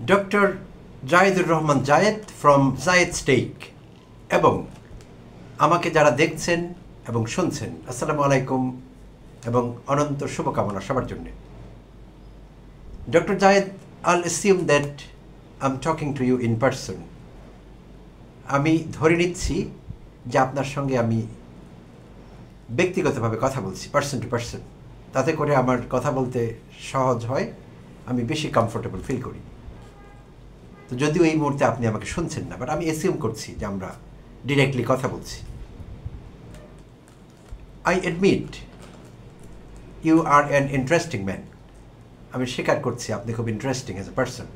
Doctor Zayedur Rahman Zayed from Zayed স্টেক এবং আমাকে যারা দেখছেন এবং শুনছেন, আসসালামু আলাইকুম এবং অনন্ত শুভকামনা সবার জন্য। Doctor Zayed, I'll assume that I'm talking to you in person. আমি ধরে নিচ্ছি যে আপনার সঙ্গে আমি ব্যক্তিগতভাবে কথা বলছি, পার্সন টু পার্সন। তাতে করে আমার কথা বলতে সহজ হয়, আমি বেশি কমফোর্টেবল ফিল করি। তো যদিও এই মুহূর্তে আপনি আমাকে শুনছেন না, বাট আমি অ্যাসিউম করছি যে আমরা ডিরেক্টলি কথা বলছি। I admit you are an interesting man. আমি স্বীকার করছি আপনি খুব interesting as a person.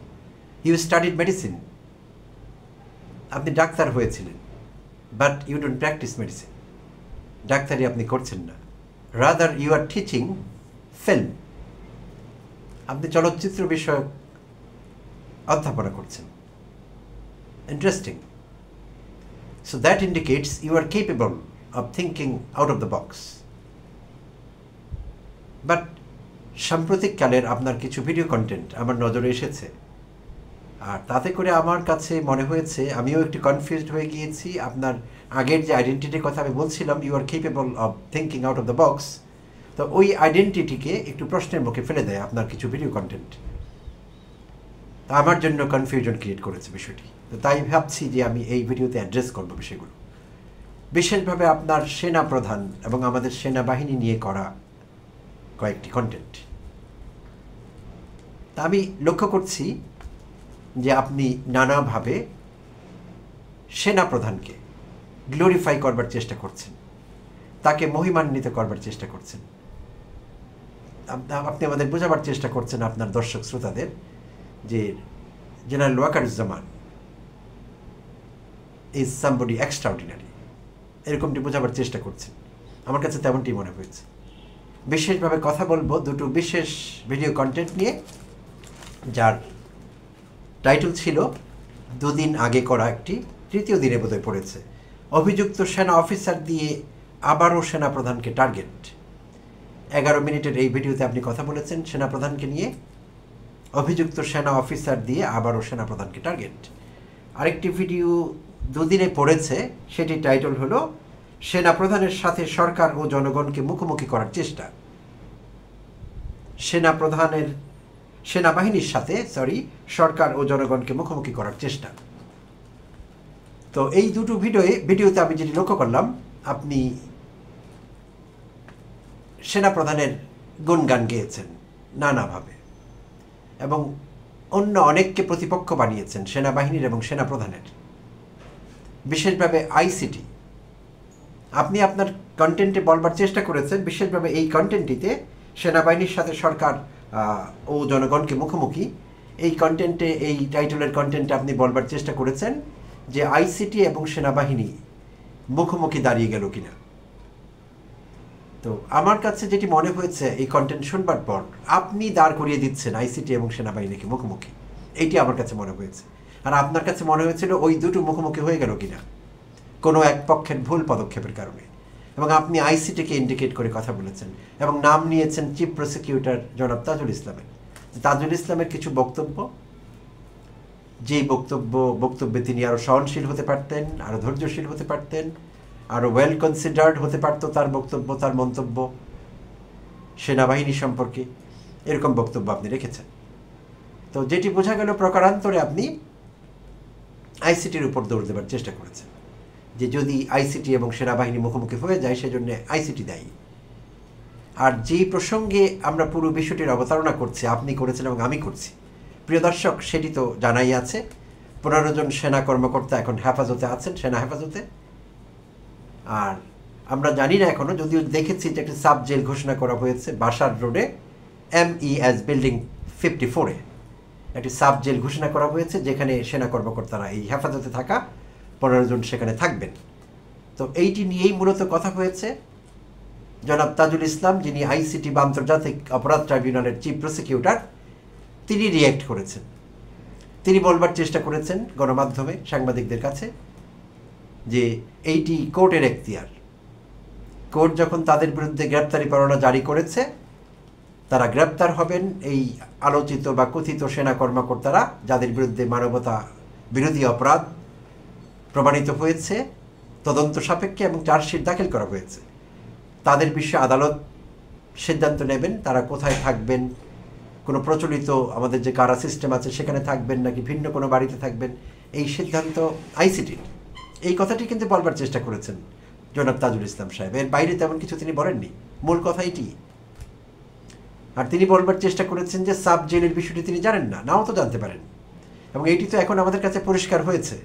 You studied medicine, আপনি ডাক্তার হয়েছিলেন, but you don't practice medicine. ডাক্তারি আপনি করছেন না, rather you are teaching film. আপনি চলচ্চিত্র বিষয়ক অধ্যাপনা করছেন। Interesting. So that indicates you are capable of thinking out of the box. But সাম্প্রতিককালের আপনার কিছু ভিডিও কন্টেন্ট আমার নজরে এসেছে, আর তাতে করে আমার কাছে মনে হয়েছে, আমিও একটু কনফিউজড হয়ে গিয়েছি। আপনার আগের যে আইডেন্টিটির কথা আমি বলছিলাম, you are capable of thinking out of the box, তো ওই আইডেন্টিটিকে একটু প্রশ্নের মুখে ফেলে দেয় আপনার কিছু ভিডিও কন্টেন্ট। তা আমার জন্য কনফিউশন ক্রিয়েট করেছে বিষয়টি। তো তাই ভাবছি যে আমি এই ভিডিওতে অ্যাড্রেস করব বিষয়গুলো, বিশেষভাবে আপনার সেনা প্রধান এবং আমাদের সেনাবাহিনী নিয়ে করা কয়েকটি কন্টেন্ট। তা আমি লক্ষ্য করছি যে আপনি নানাভাবে সেনা প্রধানকে গ্লোরিফাই করবার চেষ্টা করছেন, তাকে মহিমান্বিত করবার চেষ্টা করছেন। আপনি আমাদের বোঝাবার চেষ্টা করছেন, আপনার দর্শক শ্রোতাদের, যে general Wakeruzzaman is somebody extraordinary, এরকমটি বোঝাবার চেষ্টা করছেন। আমার কাছে তেমনটি মনে হয়েছে। বিশেষভাবে কথা বলবো দুটো বিশেষ ভিডিও কন্টেন্ট নিয়ে, যার টাইটেল ছিল দুদিন আগে করা একটি, তৃতীয় দিনে বোধহয় পড়েছে, অভিযুক্ত সেনা অফিসার দিয়ে আবারও সেনাপ্রধানকে টার্গেট। 11 মিনিটের এই ভিডিওতে আপনি কথা বলেছেন সেনাপ্রধানকে নিয়ে, অভিযুক্ত সেনা অফিসার দিয়ে আবারও সেনাপ্রধানকে টার্গেট। আরেকটি ভিডিও দুদিনে পড়েছে, সেটি টাইটেল হলো সেনাপ্রধানের সাথে সরকার ও জনগণকে মুখোমুখি করার চেষ্টা। সেনাবাহিনীর সাথে সরকার ও জনগণকে মুখোমুখি করার চেষ্টা। তো এই দুটো ভিডিওতে আমি যেটি লক্ষ্য করলাম, আপনি সেনাপ্রধানের গুণগান গেয়েছেন নানাভাবে এবং অন্য অনেককে প্রতিপক্ষ বানিয়েছেন সেনাবাহিনীর এবং সেনাপ্রধানের। বিশেষভাবে আইসিটি আপনি আপনার কন্টেন্টে বলবার চেষ্টা করেছেন, বিশেষভাবে এই কন্টেন্টটিতে সেনাবাহিনীর সাথে সরকার ও জনগণকে মুখোমুখি, এই কন্টেন্টে, এই টাইটেলের কন্টেন্টে আপনি বলবার চেষ্টা করেছেন যে আইসিটি এবং সেনাবাহিনী মুখোমুখি দাঁড়িয়ে গেল কিনা। তো আমার কাছে যেটি মনে হয়েছে এই কন্টেন্ট শুনবার পর, আপনি দাঁড় করিয়ে দিচ্ছেন আইসিটি এবং সেনাবাহিনীকে মুখোমুখি, এইটি আমার কাছে মনে হয়েছে। আর আপনার কাছে মনে হয়েছিল ওই দুটো মুখোমুখি হয়ে গেল কিনা কোনো এক পক্ষের ভুল পদক্ষেপের কারণে। এবং আপনি আইসিটিকে ইন্ডিকেট করে কথা বলেছেন এবং নাম নিয়েছেন চিফ প্রসিকিউটর জনাব তাজুল ইসলামের। তাজুল ইসলামের কিছু বক্তব্য, যেই বক্তব্যে তিনি আরও সহনশীল হতে পারতেন, আরও ধৈর্যশীল হতে পারতেন, আরও ওয়েল কনসিডার্ড হতে পারত তার বক্তব্য, তার মন্তব্য সেনাবাহিনী সম্পর্কে, এরকম বক্তব্য আপনি রেখেছেন। তো যেটি বোঝা গেল প্রকারান্তরে আপনি আইসিটির উপর দৌড় দেবার চেষ্টা করেছেন, যে যদি আইসিটি এবং সেনাবাহিনী মুখোমুখি হয়ে যায় সেজন্য আইসিটি দায়ী। আর যেই প্রসঙ্গে আমরা পুরো বিষয়টির অবতারণা করছি, আপনি করেছেন এবং আমি করছি, প্রিয় দর্শক, সেটি তো জানাই আছে। 15 জন সেনা কর্মকর্তা এখন হেফাজতে আছেন, সেনা হেফাজতে। আর আমরা জানি না এখনও, যদিও দেখেছি যে একটি সাব জেল ঘোষণা করা হয়েছে বাসার রোডে, MES বিল্ডিং 54-এ একটি সাব জেল ঘোষণা করা হয়েছে, যেখানে সেনা কর্মকর্তারা এই হেফাজতে থাকা 15 জন সেখানে থাকবেন। তো এইটি নিয়েই মূলত কথা হয়েছে। জনাব তাজুল ইসলাম, যিনি আইসিটি বা আন্তর্জাতিক অপরাধ ট্রাইব্যুনালের চিফ প্রসিকিউটর, তিনি রিয়্যাক্ট করেছেন। তিনি বলবার চেষ্টা করেছেন গণমাধ্যমে, সাংবাদিকদের কাছে, যে এইটি কোর্টের এখতিয়ার। কোর্ট যখন তাদের বিরুদ্ধে গ্রেপ্তারি পরোয়ানা জারি করেছে, তারা গ্রেপ্তার হবেন এই আলোচিত বা কথিত সেনা কর্মকর্তারা যাদের বিরুদ্ধে মানবতা বিরোধী অপরাধ প্রমাণিত হয়েছে তদন্ত সাপেক্ষে এবং চার্জশিট দাখিল করা হয়েছে। তাদের বিষয়ে আদালত সিদ্ধান্ত নেবেন তারা কোথায় থাকবেন, কোনো প্রচলিত আমাদের যে কারা সিস্টেম আছে সেখানে থাকবেন নাকি ভিন্ন কোনো বাড়িতে থাকবেন, এই সিদ্ধান্ত আইসিটির। এই কথাটি কিন্তু বলবার চেষ্টা করেছেন জনাব তাজুল ইসলাম সাহেব, এর বাইরে তেমন কিছু তিনি বলেননি, মূল কথা এটি। আর তিনি বলবার চেষ্টা করেছেন যে সাব জেলের বিষয়টি তিনি জানেন না, নাও তো জানতে পারেন। এবং এইটি তো এখন আমাদের কাছে পরিষ্কার হয়েছে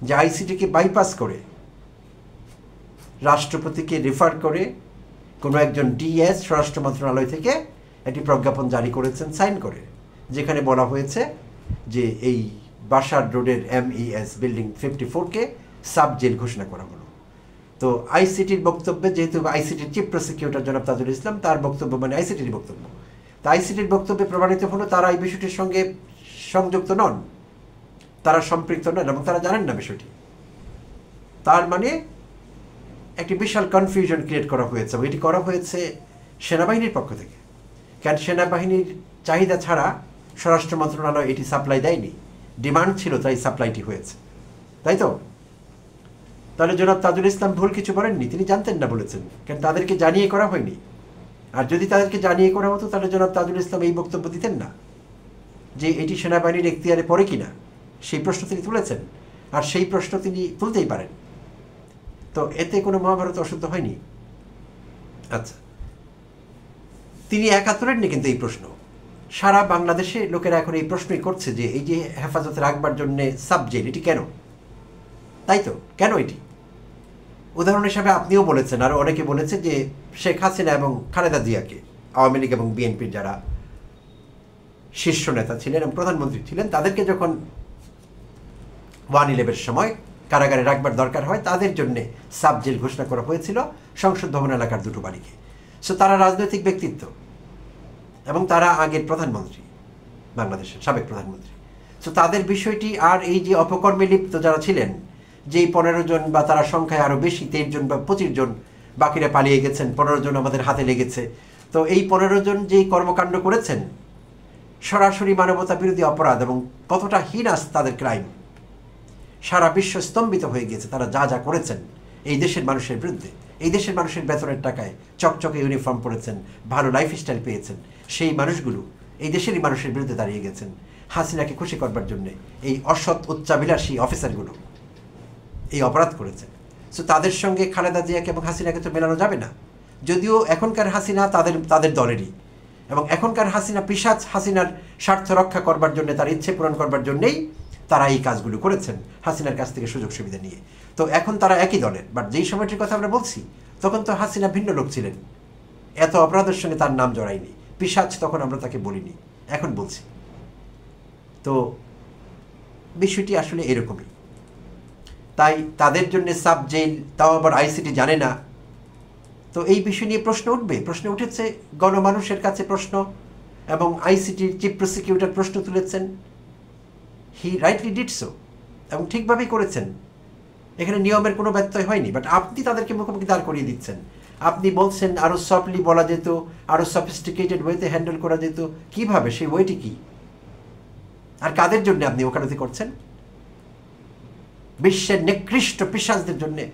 যে আইসিটিকে বাইপাস করে রাষ্ট্রপতিকে রেফার করে কোনো একজন ডিএস স্বরাষ্ট্র মন্ত্রণালয় থেকে একটি প্রজ্ঞাপন জারি করেছেন সাইন করে, যেখানে বলা হয়েছে যে এই বাসার রোডের MES বিল্ডিং 54কে সাব জেল ঘোষণা করা হলো। তো আইসিটির বক্তব্যে, যেহেতু আইসিটির চিফ প্রসিকিউটর জনাব তাজুল ইসলাম, তার বক্তব্য মানে আইসিটির বক্তব্য, তো আইসিটির বক্তব্যে প্রমাণিত হলো তারা এই বিষয়টির সঙ্গে সংযুক্ত নন, তারা সম্পৃক্ত নন এবং তারা জানেন না বিষয়টি। তার মানে একটি বিশাল কনফিউশন ক্রিয়েট করা হয়েছে এবং এটি করা হয়েছে সেনাবাহিনীর পক্ষ থেকে। কারণ সেনাবাহিনীর চাহিদা ছাড়া স্বরাষ্ট্র মন্ত্রণালয় এটি সাপ্লাই দেয়নি, ডিমান্ড ছিল তাই সাপ্লাইটি হয়েছে, তাই তো? তাহলে জনাব তাজুল ইসলাম ভুল কিছু বলেননি, তিনি জানতেন না বলেছেন, কারণ তাদেরকে জানিয়ে করা হয়নি। আর যদি তাদেরকে জানিয়ে করা হতো তাহলে জনাব তাজুল ইসলাম এই বক্তব্য দিতেন না যে এটি সেনাবাহিনীর এখতিয়ারে পড়ে কিনা, সেই প্রশ্ন তিনি তুলেছেন, আর সেই প্রশ্ন তিনি তুলতেই পারেন। তো এতে কোনো মহাভারত অশুদ্ধ হয়নি। আচ্ছা, তিনি একা তোলেননি কিন্তু এই প্রশ্ন, সারা বাংলাদেশে লোকেরা এখন এই প্রশ্নই করছে যে এই যে হেফাজতে রাখবার জন্যে সাব জেল, এটি কেন? তাই তো, কেন এটি? উদাহরণ হিসাবে আপনিও বলেছেন, আর অনেকে বলেছে যে শেখ হাসিনা এবং খালেদা জিয়াকে, আওয়ামী লীগ এবং বিএনপির যারা শীর্ষ নেতা ছিলেন এবং প্রধানমন্ত্রী ছিলেন, তাদেরকে যখন 1/11 সময় কারাগারে রাখবার দরকার হয়, তাদের জন্য সাব জেল ঘোষণা করা হয়েছিল সংসদ ভবন এলাকার দুটো বাড়িকে। সো তারা রাজনৈতিক ব্যক্তিত্ব এবং তারা আগের প্রধানমন্ত্রী, বাংলাদেশের সাবেক প্রধানমন্ত্রী। সো তাদের বিষয়টি, আর এই যে অপকর্মে লিপ্ত যারা ছিলেন, যেই 15 জন বা তারা সংখ্যায় আরও বেশি, 23 জন বা 25 জন, বাকিরা পালিয়ে গেছেন, 15 জন আমাদের হাতে লেগেছে। তো এই 15 জন যেই কর্মকাণ্ড করেছেন, সরাসরি মানবতা বিরোধী অপরাধ এবং কতটা হীনাস তাদের ক্রাইম, সারা বিশ্ব স্তম্ভিত হয়ে গিয়েছে। তারা যা যা করেছেন এই দেশের মানুষের বিরুদ্ধে, এই দেশের মানুষের বেতনের টাকায় চকচকে ইউনিফর্ম পরেছেন, ভালো লাইফস্টাইল পেয়েছেন, সেই মানুষগুলো এই দেশেরই মানুষের বিরুদ্ধে দাঁড়িয়ে গেছেন হাসিনাকে খুশি করবার জন্যে। এই অসৎ উচ্চাবিলাসী অফিসারগুলো এই অপরাধ করেছেন। সো তাদের সঙ্গে খালেদা জিয়াকে এবং হাসিনাকে তো মেলানো যাবে না, যদিও এখনকার হাসিনা তাদের দলেরই, এবং এখনকার হাসিনা পিশাচ হাসিনার স্বার্থ রক্ষা করবার জন্য, তার ইচ্ছে পূরণ করবার জন্যেই তারা এই কাজগুলো করেছেন হাসিনার কাছ থেকে সুযোগ সুবিধা নিয়ে। তো এখন তারা একই দলের, বাট যেই সময়টির কথা আমরা বলছি তখন তো হাসিনা ভিন্ন লোক ছিলেন, এত অপরাধের সঙ্গে তার নাম জড়ায়নি, পিশাচ তখন আমরা তাকে বলিনি, এখন বলছি। তো বিষয়টি আসলে এরকমই। তাই তাদের জন্য সাব জেল, তাও আবার আইসিটি জানে না, তো এই বিষয় নিয়ে প্রশ্ন উঠবে, প্রশ্ন উঠেছে গণমানুষের কাছে প্রশ্ন, এবং আইসিটির চিফ প্রসিকিউটর প্রশ্ন তুলেছেন। হি রাইটলি ডিড সো, এবং ঠিকভাবেই করেছেন, এখানে নিয়মের কোনো ব্যত্যয় হয়নি। বাট আপনি তাদেরকে মুখোমুখি দাঁড় করিয়ে দিচ্ছেন, আপনি বলছেন আরও সফটলি বলা যেত, আরও সফিস্টিকেটেড ওয়েতে হ্যান্ডেল করা যেত। কীভাবে, সেই ওয়েটি কী, আর কাদের জন্য আপনি ওকালতি করছেন? বিশ্বের নিকৃষ্ট পিশাচদের জন্যে।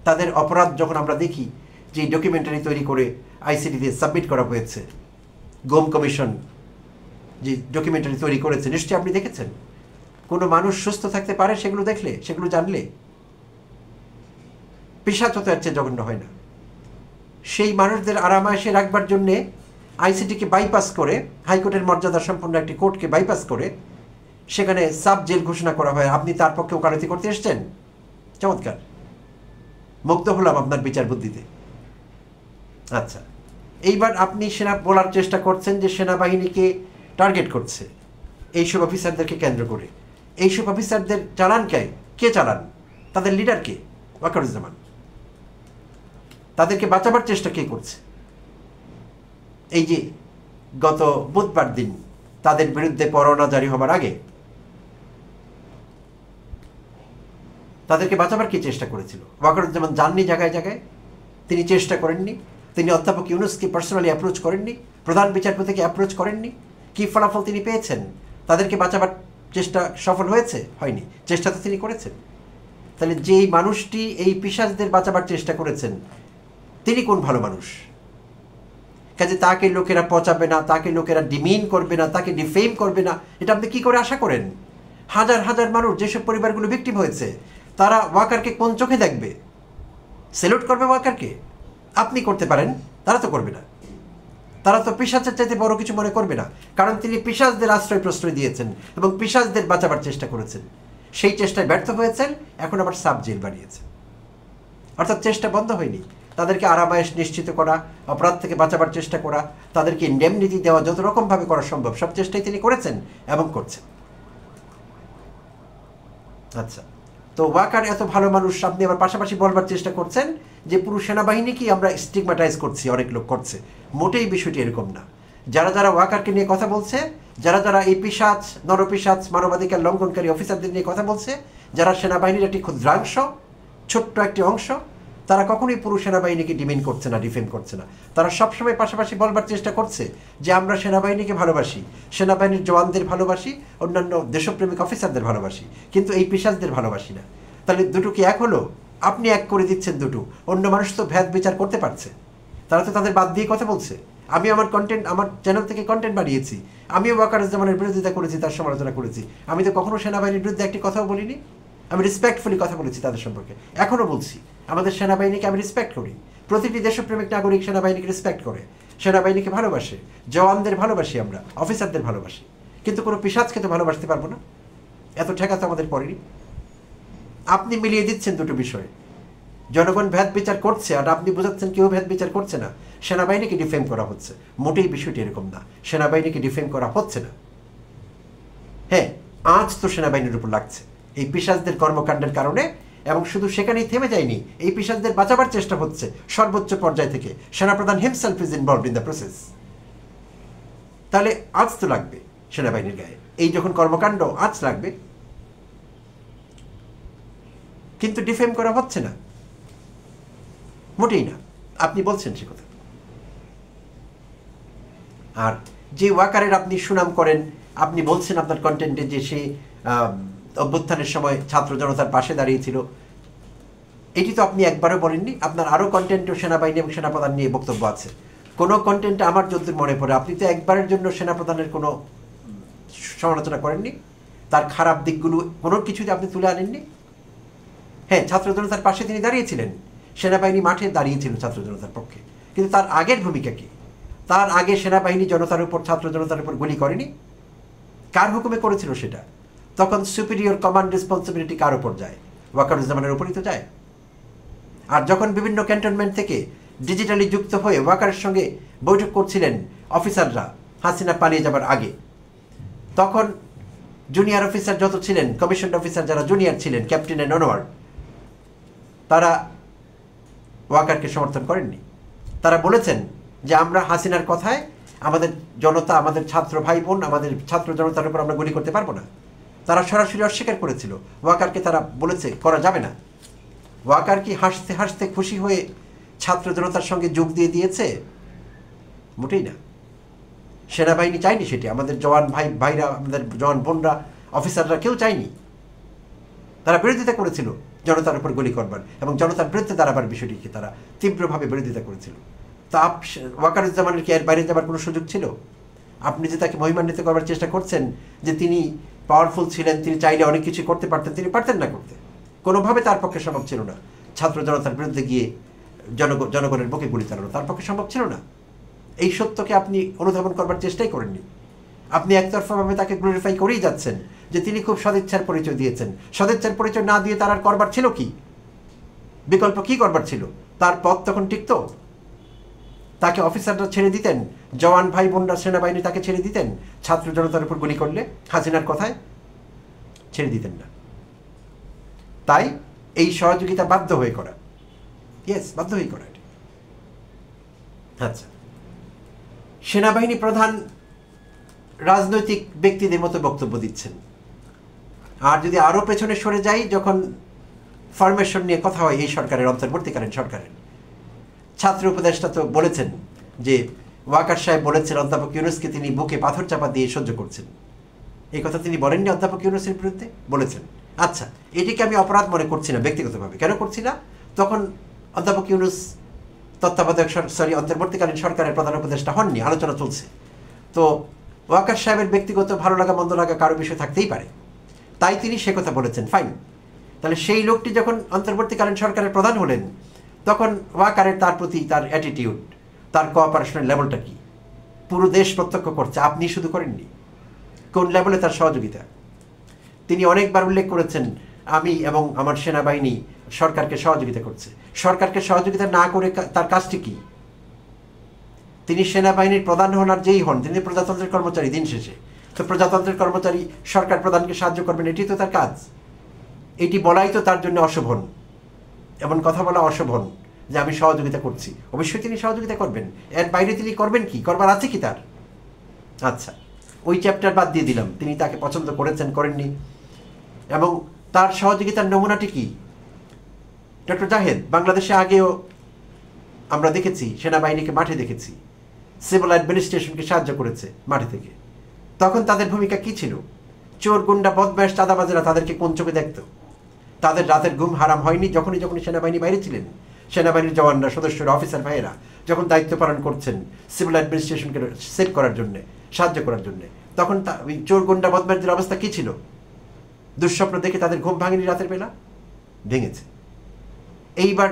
তাদের অপরাধ যখন আমরা দেখি, যে ডকুমেন্টারি তৈরি করে আইসিটিতে সাবমিট করা হয়েছে, গোম কমিশন যে ডকুমেন্টারি তৈরি করেছে, নিশ্চয়ই আপনি দেখেছেন। কোনো মানুষ সুস্থ থাকতে পারে সেগুলো দেখলে, সেগুলো জানলে? পিশাচ তো এর চেয়ে জঘন্য হয় না। সেই মানুষদের আরামায়েশে রাখবার জন্যে আইসিটিকে বাইপাস করে, হাইকোর্টের মর্যাদা সম্পন্ন একটি কোর্টকে বাইপাস করে সেখানে সাব জেল ঘোষণা করা হয়। আপনি তার পক্ষে ওকালতি করতে এসছেন? চমৎকার, মুগ্ধ হলাম আপনার বিচার বুদ্ধিতে। আচ্ছা, এইবার আপনি বলার চেষ্টা করছেন যে সেনাবাহিনীকে টার্গেট করছে এইসব অফিসারদেরকে কেন্দ্র করে। এইসব অফিসারদের চালান কে চালান? তাদের লিডার কে? ওয়াকারুজ্জামান। তাদেরকে বাঁচাবার চেষ্টা কে করছে? এই যে গত বুধবার দিন তাদের বিরুদ্ধে পরোয়ানা জারি হবার আগে তাদেরকে বাঁচাবার কি চেষ্টা করেছিল? ওয়াকারুজ্জামান যাননি জায়গায় জায়গায়, তিনি চেষ্টা করেননি, তিনি অধ্যাপক ইউনূসকে পার্সোনালি অ্যাপ্রোচ করেননি, প্রধান বিচারপতিকে অ্যাপ্রোচ করেননি? কি ফলাফল তিনি পেয়েছেন? তাদেরকে বাঁচাবার চেষ্টা সফল হয়েছে? হয়নি। চেষ্টা তো তিনি করেছেন। তাহলে যেই মানুষটি এই পিশাচদের বাঁচাবার চেষ্টা করেছেন তিনি কোন ভালো মানুষ? কাজে তাকে লোকেরা পচাবে না, তাকে লোকেরা ডিমিন করবে না, তাকে ডিফেম করবে না, এটা আপনি কি করে আশা করেন? হাজার হাজার মানুষ, যেসব পরিবারগুলো ভিকটিম হয়েছে, তারা ওয়াকারকে কোন চোখে দেখবে? সেলুট করবে ওয়াকারকে? আপনি করতে পারেন, তারা তো করবে না। তারা তো পিশাচের চাইতে বড় কিছু মনে করবে না, কারণ তিনি পিশাচদের আশ্রয় প্রশ্রয় দিয়েছেন এবং পিশাচদের বাঁচাবার চেষ্টা করেছেন। সেই চেষ্টায় ব্যর্থ হয়েছেন, এখন আবার সাব জেল বানিয়েছেন। অর্থাৎ চেষ্টা বন্ধ হয়নি। তাদেরকে আরামায়েশ নিশ্চিত করা, অপরাধ থেকে বাঁচাবার চেষ্টা করা, তাদেরকে ইন্ডেমনিটি দেওয়া, যত রকমভাবে করা সম্ভব সব চেষ্টাই তিনি করেছেন এবং করছেন। আচ্ছা, তো ওয়াকার এত ভালো মানুষ, আপনি আবার পাশাপাশি বলবার চেষ্টা করছেন যে পুরো সেনাবাহিনীকেই আমরা স্টিগমাটাইজ করছি, অনেক লোক করছে। মোটেই বিষয়টি এরকম না। যারা যারা ওয়াকারকে নিয়ে কথা বলছে, যারা যারা এই পিশাচ, নরপিশাচ, মানবাধিকার লঙ্ঘনকারী অফিসারদের নিয়ে কথা বলছে, যারা সেনাবাহিনীর একটি ক্ষুদ্রাংশ, ছোট্ট একটি অংশ, তারা কখনোই পুরো সেনাবাহিনীকে ডিমেন করছে না, ডিফেম করছে না। তারা সবসময় পাশাপাশি বলবার চেষ্টা করছে যে আমরা সেনাবাহিনীকে ভালোবাসি, সেনাবাহিনীর জওয়ানদের ভালোবাসি, অন্যান্য দেশপ্রেমিক অফিসারদের ভালোবাসি, কিন্তু এই পিশাচদের ভালোবাসি না। তাহলে দুটো কি এক হলো? আপনি এক করে দিচ্ছেন দুটো, অন্য মানুষ তো ভেদ বিচার করতে পারছে, তারা তো তাদের বাদ দিয়ে কথা বলছে। আমি আমার কন্টেন্ট, আমার চ্যানেল থেকে কন্টেন্ট বানিয়েছি, আমিও ওয়াকারুজ্জামানের বিরোধিতা করেছি, তার সমালোচনা করেছি। আমি তো কখনো সেনাবাহিনীর বিরুদ্ধে একটি কথাও বলিনি। আমি রেসপেক্টফুলি কথা বলেছি তাদের সম্পর্কে, এখনও বলছি। আমাদের সেনাবাহিনীকে আমি রেসপেক্ট করি, প্রতিটি দেশপ্রেমিক নাগরিক সেনাবাহিনীকে রেসপেক্ট করে, সেনাবাহিনীকে ভালোবাসে, জওয়ানদের ভালোবাসি, আমরা অফিসারদের ভালোবাসি, কিন্তু কোনো পিশাচকে তো ভালোবাসতে পারবো না। এত ঠেকা তো আমাদের পড়েনি। আপনি মিলিয়ে দিচ্ছেন দুটো বিষয়। জনগণ ভেদ বিচার করছে আর আপনি বোঝাচ্ছেন কেউ ভেদ বিচার করছে না, সেনাবাহিনীকে ডিফেম করা হচ্ছে। মোটেই বিষয়টি এরকম না, সেনাবাহিনীকে ডিফেম করা হচ্ছে না। হ্যাঁ, আজ তো সেনাবাহিনীর উপর লাগছে এই পিশাচদের কর্মকাণ্ডের কারণে, এবং শুধু সেখানেই থেমে যায়নি, এই পিশাচদের বাঁচাবার চেষ্টা হচ্ছে সর্বোচ্চ পর্যায় থেকে। সেনাপ্রধান himself is involved in the process. তাহলে আজ তো লাগবে সেনাবাহিনীর গায়ে, এই যখন কর্মকাণ্ড আজ লাগবে, কিন্তু ডিফেম করা হচ্ছে না, মোটেই না। আপনি বলছেন সে কথা। আর যে ওয়াকারের আপনি সুনাম করেন, আপনি বলছেন আপনার কন্টেন্টে যে সে অভ্যুত্থানের সময় ছাত্র জনতার পাশে দাঁড়িয়েছিল, এটি তো আপনি একবারও বলেননি। আপনার আরও কন্টেন্টও সেনাবাহিনী এবং সেনাপ্রধান নিয়ে বক্তব্য আছে। কোনো কন্টেন্টে আমার যদ্দূর মনে পড়ে আপনি তো একবারের জন্য সেনাপ্রধানের কোনো সমালোচনা করেননি, তার খারাপ দিকগুলো কোনো কিছুতে আপনি তুলে আনেননি। হ্যাঁ, ছাত্র জনতার পাশে তিনি দাঁড়িয়েছিলেন, সেনাবাহিনী মাঠে দাঁড়িয়েছিল ছাত্র জনতার পক্ষে, কিন্তু তার আগের ভূমিকা কি? তার আগে সেনাবাহিনী জনতার উপর, ছাত্র জনতার উপর গুলি করেনি। কার হুকুমে করেছিল সেটা? তখন সুপিরিয়র কমান্ড রেসপন্সিবিলিটি কার উপর যায়? ওয়াকারুজ্জামানের উপরই তো যায়। আর যখন বিভিন্ন ক্যান্টনমেন্ট থেকে ডিজিটালি যুক্ত হয়ে ওয়াকারের সঙ্গে বৈঠক করছিলেন অফিসাররা হাসিনা পালিয়ে যাবার আগে, তখন জুনিয়র অফিসার যত ছিলেন, কমিশন অফিসার যারা জুনিয়র ছিলেন, ক্যাপ্টেন এন্ড অনওয়ার্ড, তারা ওয়াকারকে সমর্থন করেননি। তারা বলেছেন যে আমরা হাসিনার কথায় আমাদের জনতা, আমাদের ছাত্র ভাই বোন, আমাদের ছাত্র জনতার উপর আমরা গুলি করতে পারবো না। তারা সরাসরি অস্বীকার করেছিল। ওয়াকারকে তারা বলেছে করা যাবে না। ওয়াকার কি হাসতে হাসতে খুশি হয়ে ছাত্র জনতার সঙ্গে যোগ দিয়ে দিয়েছে? মোটেই না। সেনাবাহিনী চায়নি সেটি, আমাদের জওয়ান ভাইরা, আমাদের জওয়ান বোনরা, অফিসাররা কেউ চায়নি। তারা বিরোধিতা করেছিল জনতার উপর গুলি করবার, এবং জনতার বিরুদ্ধে দাঁড়াবার বিষয়টিকে তারা তীব্রভাবে বিরোধিতা করেছিল। তা ওয়াকারুজ্জামানের কি এর বাইরে যাবার কোনো সুযোগ ছিল? আপনি যে তাকে মহিমান্বিত করবার চেষ্টা করছেন যে তিনি পাওয়ারফুল ছিলেন, তিনি চাইলে অনেক কিছু করতে পারতেন, তিনি পারতেন না করতে। কোনোভাবে তার পক্ষে সম্ভব ছিল না ছাত্র জনতার বিরুদ্ধে গিয়ে জনগণের বুকে গুলি চালানো, তার পক্ষে সম্ভব ছিল না। এই সত্যকে আপনি অনুধাবন করবার চেষ্টাই করেননি। আপনি একতরফাভাবে তাকে গ্লোরিফাই করেই যাচ্ছেন যে তিনি খুব সদিচ্ছার পরিচয় দিয়েছেন। সদিচ্ছার পরিচয় না দিয়ে তার আর করবার ছিল কি? বিকল্প কি করবার ছিল? তার পথ তখন টিকতো? তাকে অফিসাররা ছেড়ে দিতেন, জওয়ান ভাই বোনরা, সেনাবাহিনী তাকে ছেড়ে দিতেন ছাত্র জনতার উপর গুলি করলে? হাসিনার কথায় ছেড়ে দিতেন না। তাই এই সহযোগিতা বাধ্য হয়ে করা, বাধ্য হয়ে করা। আচ্ছা, সেনাবাহিনী প্রধান রাজনৈতিক ব্যক্তিদের মতো বক্তব্য দিচ্ছেন। আর যদি আরও পেছনে সরে যাই, যখন ফরমেশন নিয়ে কথা হয় এই সরকারের, অন্তর্বর্তীকালীন সরকারের, ছাত্র উপদেষ্টা তো বলেছেন যে ওয়াকার সাহেব বলেছেন অধ্যাপক ইউনূসকে তিনি বুকে পাথর চাপা দিয়ে সহ্য করছেন। এই কথা তিনি বলেননি অধ্যাপক ইউনূসের বিরুদ্ধে? বলেছেন। আচ্ছা, এটিকে আমি অপরাধ মনে করছি না ব্যক্তিগতভাবে। কেন করছি না? তখন অধ্যাপক ইউনূস তত্ত্বাবধায়ক অন্তর্বর্তীকালীন সরকারের প্রধান উপদেষ্টা হননি, আলোচনা চলছে। তো ওয়াকার সাহেবের ব্যক্তিগত ভালো লাগা মন্দ লাগা কারো বিষয় থাকতেই পারে, তাই তিনি সে কথা বলেছেন, ফাইন। তাহলে সেই লোকটি যখন অন্তর্বর্তীকালীন সরকারের প্রধান হলেন, তখন ওয়াকারের তার প্রতি তার অ্যাটিটিউড, তার কোঅপারেশনের লেভেলটা কি পুরো দেশ প্রত্যক্ষ করছে, আপনি শুধু করেননি। কোন লেভেলে তার সহযোগিতা? তিনি অনেকবার উল্লেখ করেছেন আমি এবং আমার সেনাবাহিনী সরকারকে সহযোগিতা করছে। সরকারকে সহযোগিতা না করে তার কাজটি কি? তিনি সেনাবাহিনীর প্রধান হন আর যেই হন, তিনি প্রজাতন্ত্রের কর্মচারী দিন শেষে। তো প্রজাতন্ত্রের কর্মচারী সরকার প্রধানকে সাহায্য করবেন, এটি তো তার কাজ। এটি বলাই তো তার জন্য অশোভন, এমন কথা বলা অশোভন যে আমি সহযোগিতা করছি। অবশ্যই তিনি সহযোগিতা করবেন, এর বাইরে তিনি করবেন কি? করবার আছে কি তার? আচ্ছা, ওই চ্যাপ্টার বাদ দিয়ে দিলাম, তিনি তাকে পছন্দ করেছেন করেননি। এবং তার সহযোগিতার নমুনাটি কি? ডক্টর জাহেদ বাংলাদেশে আগেও আমরা দেখেছি, সেনাবাহিনীকে মাঠে দেখেছি, সিভিল অ্যাডমিনিস্ট্রেশনকে সাহায্য করেছে মাঠে থেকে। তখন তাদের ভূমিকা কি ছিল? চোর গুন্ডা বদমাশ চাঁদাবাজেরা তাদেরকে কোন চোখে দেখত? তাদের রাতের ঘুম হারাম হয়নি যখনই সেনাবাহিনী বাইরে ছিলেন। সেনাবাহিনীর জওয়ানরা, সদস্যরা, অফিসার ভাইয়েরা যখন দায়িত্ব পালন করছেন সিভিল অ্যাডমিনিস্ট্রেশনকে সেভ করার জন্যে, সাহায্য করার জন্যে, তখন ওই চোর গুন্ডা বদমাশদের অবস্থা কী ছিল? দুঃস্বপ্ন দেখে তাদের ঘুম ভাঙেনি রাতের বেলা? ভেঙেছে। এইবার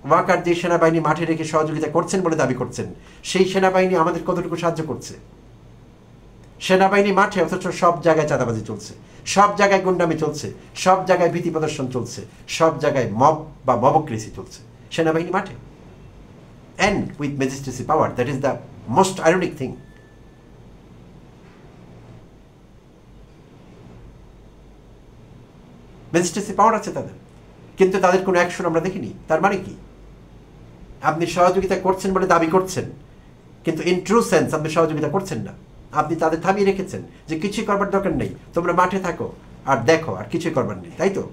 ওয়াকার যে সেনাবাহিনী মাঠে রেখে সহযোগিতা করছেন বলে দাবি করছেন, সেই সেনাবাহিনী আমাদের কতটুকু সাহায্য করছে? সেনাবাহিনী মাঠে, অথচ সব জায়গায় চাঁদাবাজি চলছে, সব জায়গায় গুন্ডামি চলছে, সব জায়গায় ভীতি প্রদর্শন চলছে, সব জায়গায় মব বা মবক্রেসি চলছে। সেনাবাহিনী মাঠে, and with majesty power. That is the most ironic thing. Magistracy পাওয়ার আছে তাদের, কিন্তু তাদের কোনো অ্যাকশন আমরা দেখিনি। তার মানে কি? আপনি সহযোগিতা করছেন বলে দাবি করছেন, কিন্তু ইন ট্রু সেন্স আপনি সহযোগিতা করছেন না। আপনি তাদের থামিয়ে রেখেছেন যে কিছুই করবার দরকার নেই, তোমরা মাঠে থাকো আর দেখো, আর কিছুই করবার নেই, তাই তো?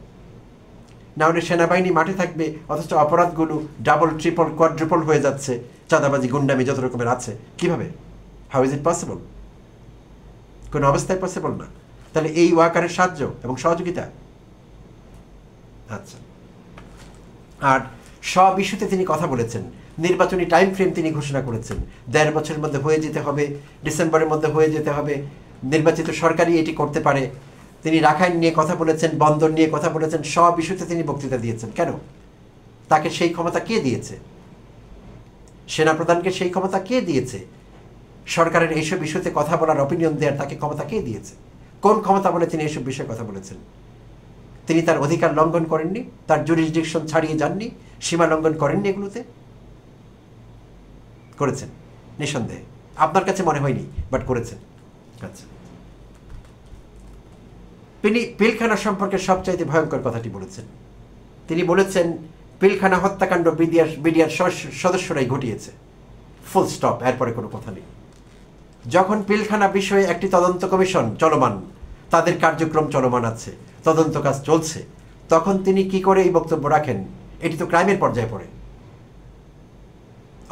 না হলে সেনাবাহিনী মাঠে থাকবে, অথচ অপরাধগুলো ডাবল ট্রিপল কোয়াড্রুপল হয়ে যাচ্ছে, চাঁদাবাজি গুন্ডামি যত রকমের আছে। কিভাবে? How is it possible? কোনো অবস্থায় পসিবল না। তাহলে এই ওয়াকারের সাহায্য এবং সহযোগিতা। আচ্ছা, আর সব ইস্যুতে তিনি কথা বলেছেন, নির্বাচনী টাইম ফ্রেম তিনি ঘোষণা করেছেন, 1.5 বছরের মধ্যে হয়ে যেতে হবে, ডিসেম্বরের মধ্যে হয়ে যেতে হবে, নির্বাচিত সরকারই এটি করতে পারে। তিনি রাখাইন নিয়ে কথা বলেছেন, বন্দর নিয়ে কথা বলেছেন, সব ইস্যুতে তিনি বক্তৃতা দিয়েছেন। কেন? তাকে সেই ক্ষমতা কে দিয়েছে? সেনাপ্রধানকে সেই ক্ষমতা কে দিয়েছে? সরকারের এইসব ইস্যুতে কথা বলার, অপিনিয়ন দেওয়ার তাকে ক্ষমতা কে দিয়েছে? কোন ক্ষমতা বলে তিনি এইসব বিষয়ে কথা বলেছেন? তিনি তার অধিকার লঙ্ঘন করেননি, তার জুরিসডিকশন ছাড়িয়ে যাননি, সীমা লঙ্ঘন করেননি, এগুলোতে করেছেন নিঃসন্দেহে। আপনার কাছে মনে হয়নি, বাট করেছেন। আচ্ছা, তিনি পিলখানা সম্পর্কে সবচাইতে ভয়ঙ্কর কথাটি বলেছেন। তিনি বলেছেন পিলখানা হত্যাকাণ্ড বিডিআর সদস্যরাই ঘটিয়েছে, ফুল স্টপ, এরপরে কোনো কথা নেই। যখন পিলখানা বিষয়ে একটি তদন্ত কমিশন চলমান, তাদের কার্যক্রম চলমান আছে, তদন্ত কাজ চলছে, তখন তিনি কি করে এই বক্তব্য রাখেন? এটি তো ক্রাইমের পর্যায়ে পড়ে।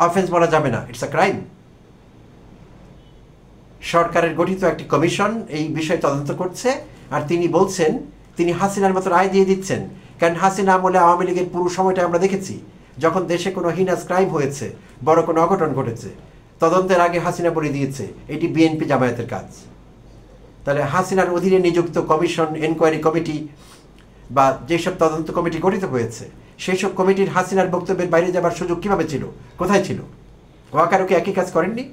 অফেন্স বলা যাবে না, ইটস আ ক্রাইম। সরকারের গঠিত একটি কমিশন এই বিষয়ে তদন্ত করছে, আর তিনি বলছেন তিনি হাসিনার মতো রায় দিয়ে দিচ্ছেন। কারণ হাসিনা আমলে আওয়ামী লীগের পুরো সময়টা আমরা দেখেছি, যখন দেশে কোনো হিনাস ক্রাইম হয়েছে, বড় কোনো অঘটন ঘটেছে, তদন্তের আগে হাসিনা বলে দিয়েছে এটি বিএনপি জামায়াতের কাজ। তাহলে হাসিনার অধীনে নিযুক্ত কমিশন, এনকোয়ারি কমিটি বা যেসব তদন্ত কমিটি গঠিত হয়েছে, সেই সব কমিটির হাসিনার বক্তব্যের বাইরে যাবার সুযোগ কীভাবে ছিল? কোথায় ছিল? ওয়াকারকে একই কাজ করেননি?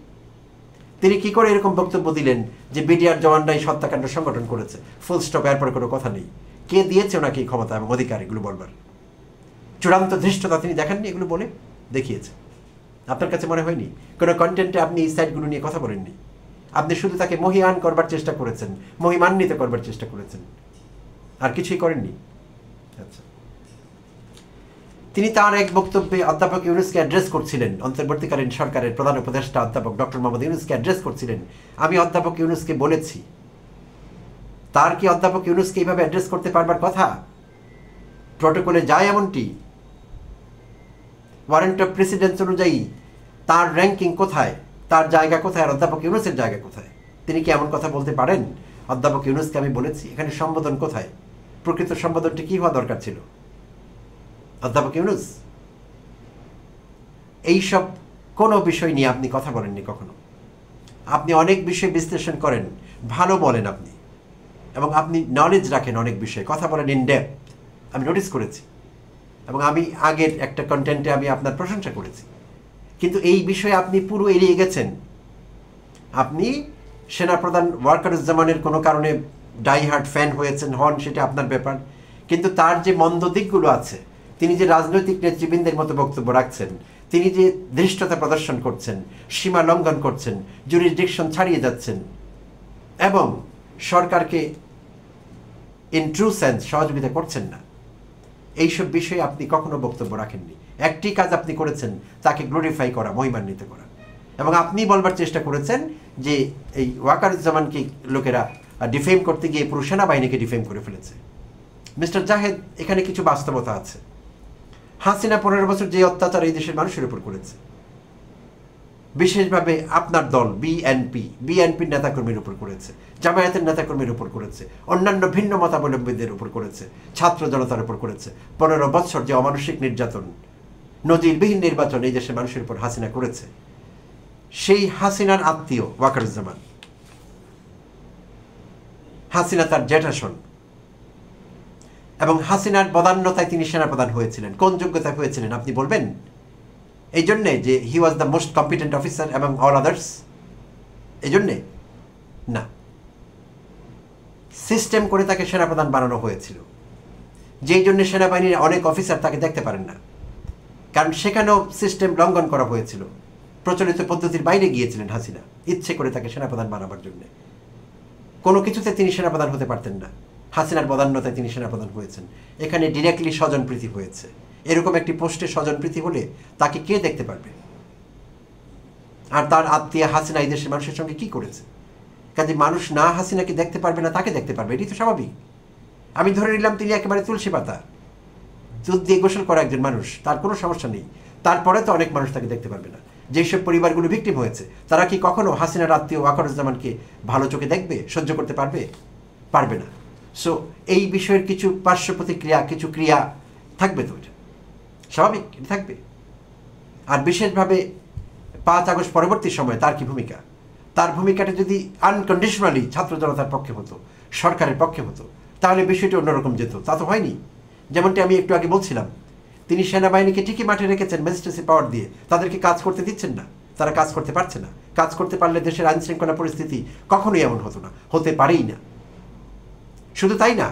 তিনি কি করে এরকম বক্তব্য দিলেন যে বিডিআর জওয়ানরাই হত্যাকাণ্ড সংগঠন করেছে, ফুল স্টপ, এরপরে কোনো কথা নেই? কে দিয়েছে ওনাকে এই ক্ষমতা এবং অধিকার এগুলো বলবার? চূড়ান্ত ধৃষ্টতা তিনি দেখাননি, এগুলো বলে দেখিয়েছে। আপনার কাছে মনে হয়নি কোনো কন্টেন্টে আপনি এই সাইডগুলো নিয়ে কথা বলেননি? আপনি শুধু তাকে মহিয়ান করবার চেষ্টা করেছেন, মহিমান্বিত করবার চেষ্টা করেছেন, আর কিছুই করেননি। আচ্ছা, তিনি তার এক বক্তব্যে অধ্যাপক ইউনূসকে অ্যাড্রেস করছিলেন, অন্তর্বর্তীকালীন সরকারের প্রধান উপদেষ্টা অধ্যাপক ডক্টর মোহাম্মদ ইউনূসকে অ্যাড্রেস করছিলেন। আমি অধ্যাপক ইউনূসকে বলেছি, তার কি অধ্যাপক ইউনূসকে এইভাবে অ্যাড্রেস করতে পারবার কথা? প্রটোকলে যায় এমনটি? ওয়ারেন্ট অফ প্রেসিডেন্স অনুযায়ী তার র্যাঙ্কিং কোথায়? তার জায়গা কোথায় আর অধ্যাপক ইউনূসের জায়গা কোথায়? তিনি কি এমন কথা বলতে পারেন অধ্যাপক ইউনূসকে আমি বলেছি? এখানে সম্বোধন কোথায়? প্রকৃত সম্বোধনটি কি হওয়া দরকার ছিল? অধ্যাপক ইউনূস, এইসব কোনো বিষয় নিয়ে আপনি কথা বলেননি কখনো। আপনি অনেক বিষয় বিশ্লেষণ করেন, ভালো বলেন আপনি, এবং আপনি নলেজ রাখেন অনেক বিষয়ে, কথা বলেন ইন ডেপথ, আমি নোটিস করেছি, এবং আমি আগের একটা কন্টেন্টে আমি আপনার প্রশংসা করেছি। কিন্তু এই বিষয়ে আপনি পুরো এড়িয়ে গেছেন। আপনি সেনাপ্রধান ওয়াকারুজ্জামানের কোনো কারণে ডাইহার্ট ফ্যান হয়েছেন, হন, সেটা আপনার ব্যাপার, কিন্তু তার যে মন্দ দিকগুলো আছে, তিনি যে রাজনৈতিক নেতৃবৃন্দের মতো বক্তব্য রাখছেন, তিনি যে ধৃষ্টতা প্রদর্শন করছেন, সীমা লঙ্ঘন করছেন, জুরিসডিকশন ছাড়িয়ে যাচ্ছেন, এবং সরকারকে ইন ট্রু সেন্স সহযোগিতা করছেন না, এইসব বিষয়ে আপনি কখনো বক্তব্য রাখেননি। একটি কাজ আপনি করেছেন, তাকে গ্লোরিফাই করা, মহিমান্বিত করা, এবং আপনি বলবার চেষ্টা করেছেন যে এই ওয়াকারুজ্জামানকে লোকেরা ডিফেম করতে গিয়ে পুরো সেনাবাহিনীকে ডিফেম করে ফেলেছে। মিস্টার জাহেদ, এখানে কিছু বাস্তবতা আছে। হাসিনা 15 বছর যে অত্যাচার এই দেশের মানুষের উপর করেছে, বিশেষভাবে আপনার দল বিএনপির নেতাকর্মীর উপর করেছে, জামায়াতের নেতাকর্মীর উপর করেছে, অন্যান্য ভিন্ন মতাবলম্বীদের উপর করেছে, ছাত্র জনতার উপর করেছে। 15 বছর যে অমানসিক নির্যাতন, নজিরবিহীন নির্বাচন এই দেশের মানুষের উপর হাসিনা করেছে, সেই হাসিনার আত্মীয় ওয়াকারুজ্জামান, হাসিনা তার জ্যাঠাশন, এবং হাসিনার বদান্যতায় তিনি সেনাপ্রধান হয়েছিলেন। কোন যোগ্যতায় হয়েছিলেন আপনি বলবেন? এই জন্যে যে he was the most competent officer among all others? এই জন্যে না, সিস্টেম করে তাকে সেনাপ্রধান বানানো হয়েছিল, যেই জন্য সেনাবাহিনীর অনেক অফিসার তাকে দেখতে পারেন না, কারণ সেখানেও সিস্টেম লঙ্ঘন করা হয়েছিল, প্রচলিত পদ্ধতির বাইরে গিয়েছিলেন হাসিনা ইচ্ছে করে তাকে সেনাপ্রধান বানাবার জন্য। কোনো কিছুতে তিনি সেনাপ্রধান হতে পারতেন না, হাসিনার বদান্যতায় তিনি সেনাপ্রধান হয়েছেন। এখানে ডিরেক্টলি স্বজনপ্রীতি হয়েছে। এরকম একটি পোস্টে স্বজনপ্রীতি হলে তাকে কে দেখতে পারবে? আর তার আত্মীয় হাসিনা এই দেশের মানুষের সঙ্গে কি করেছে? কাজে মানুষ না হাসিনাকে দেখতে পারবে না, তাকে দেখতে পারবে, এটি তো স্বাভাবিক। আমি ধরে নিলাম তিনি একেবারে তুলসী পাতা, দুধ দিয়ে গোসল করা একজন মানুষ, তার কোনো সমস্যা নেই। তারপরে তো অনেক মানুষ তাকে দেখতে পারবে না। যেসব পরিবারগুলো ভিকটিম হয়েছে, তারা কি কখনো হাসিনার আত্মীয় ওয়াকারুজ্জামানকে ভালো চোখে দেখবে, সহ্য করতে পারবে? পারবে না। সো এই বিষয়ের কিছু পার্শ্ব প্রতিক্রিয়া, কিছু ক্রিয়া থাকবে, তো এটা স্বাভাবিক, এটা থাকবে। আর বিশেষভাবে 5 আগস্ট পরবর্তী সময়ে তার কি ভূমিকা? তার ভূমিকাটা যদি আনকন্ডিশনালি ছাত্র জনতার পক্ষে হতো, সরকারের পক্ষে হতো, তাহলে বিষয়টি অন্যরকম যেত। তা তো হয়নি। যেমনটি আমি একটু আগে বলছিলাম, তিনি সেনাবাহিনীকে ঠিকই মাঠে রেখেছেন ম্যাজিস্ট্রেসি পাওয়ার দিয়ে, তাদেরকে কাজ করতে দিচ্ছেন না, তারা কাজ করতে পারছে না। কাজ করতে পারলে দেশের আইন শৃঙ্খলা পরিস্থিতি কখনোই এমন হতো না, হতে পারেই না। শুধু তাই না,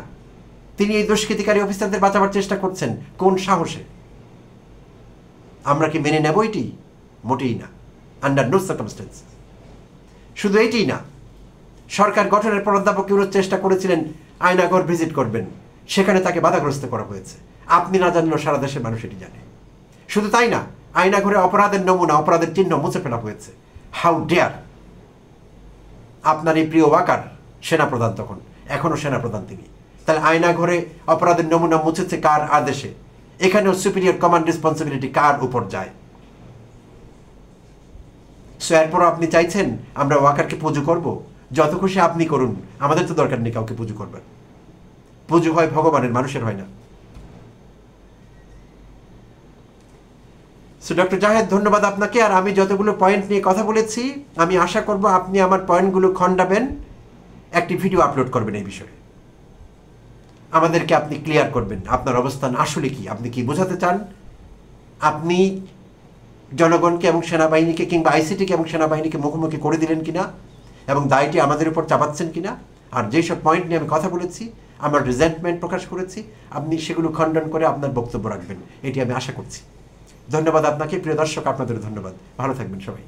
তিনি এই দুষ্কৃতিকারী অফিসারদের বাঁচাবার চেষ্টা করছেন কোন সাহসে? আমরা কি মেনে নেব এটি? মোটেই না, আন্ডার নো সার্কামস্টেন্স। শুধু এইটিই না, সরকার গঠনের পর অধ্যাপক ইউনূস চেষ্টা করেছিলেন আয়নাঘর ভিজিট করবেন, সেখানে তাকে বাধাগ্রস্ত করা হয়েছে। আপনি না জানলেও সারা দেশের মানুষ এটি জানে। শুধু তাই না, আয়নাঘরে অপরাধের নমুনা, অপরাধের চিহ্ন মুছে ফেলা হয়েছে। How dare! আপনার এই প্রিয় ওয়াকার সেনাপ্রধান, তখন এখনো সেনাপ্রধান তিনি, তাহলে আয়নাঘরে অপরাধের নমুনা মুছেছে কার আদেশে? এখানেও সুপিরিয়র কমান্ড রেসপন্সিবিলিটি কার উপর যায়? সো এরপরও আপনি চাইছেন আমরা ওয়াকারকে পুজো করব? যত খুশি আপনি করুন, আমাদের তো দরকার নেই কাউকে পুজো করবেন। পুজো হয় ভগবানের, মানুষের হয় না। সো ডক্টর জাহেদ, ধন্যবাদ আপনাকে। আর আমি যতগুলো পয়েন্ট নিয়ে কথা বলেছি, আমি আশা করব আপনি আমার পয়েন্টগুলো খণ্ডাবেন, একটি ভিডিও আপলোড করবেন এই বিষয়ে, আমাদেরকে আপনি ক্লিয়ার করবেন আপনার অবস্থান আসলে কি, আপনি কি বোঝাতে চান, আপনি জনগণকে এবং সেনাবাহিনীকে কিংবা আইসিটিকে এবং সেনাবাহিনীকে মুখোমুখি করে দিলেন কিনা, এবং দায়টি আমাদের উপর চাপাচ্ছেন কিনা। আর যেসব পয়েন্ট নিয়ে আমি কথা বলেছি, আমার রিজেন্টমেন্ট প্রকাশ করেছি, আপনি সেগুলো খণ্ডন করে আপনার বক্তব্য রাখবেন, এটি আমি আশা করছি। ধন্যবাদ আপনাকে। প্রিয় দর্শক, আপনাদের ধন্যবাদ। ভালো থাকবেন সবাই।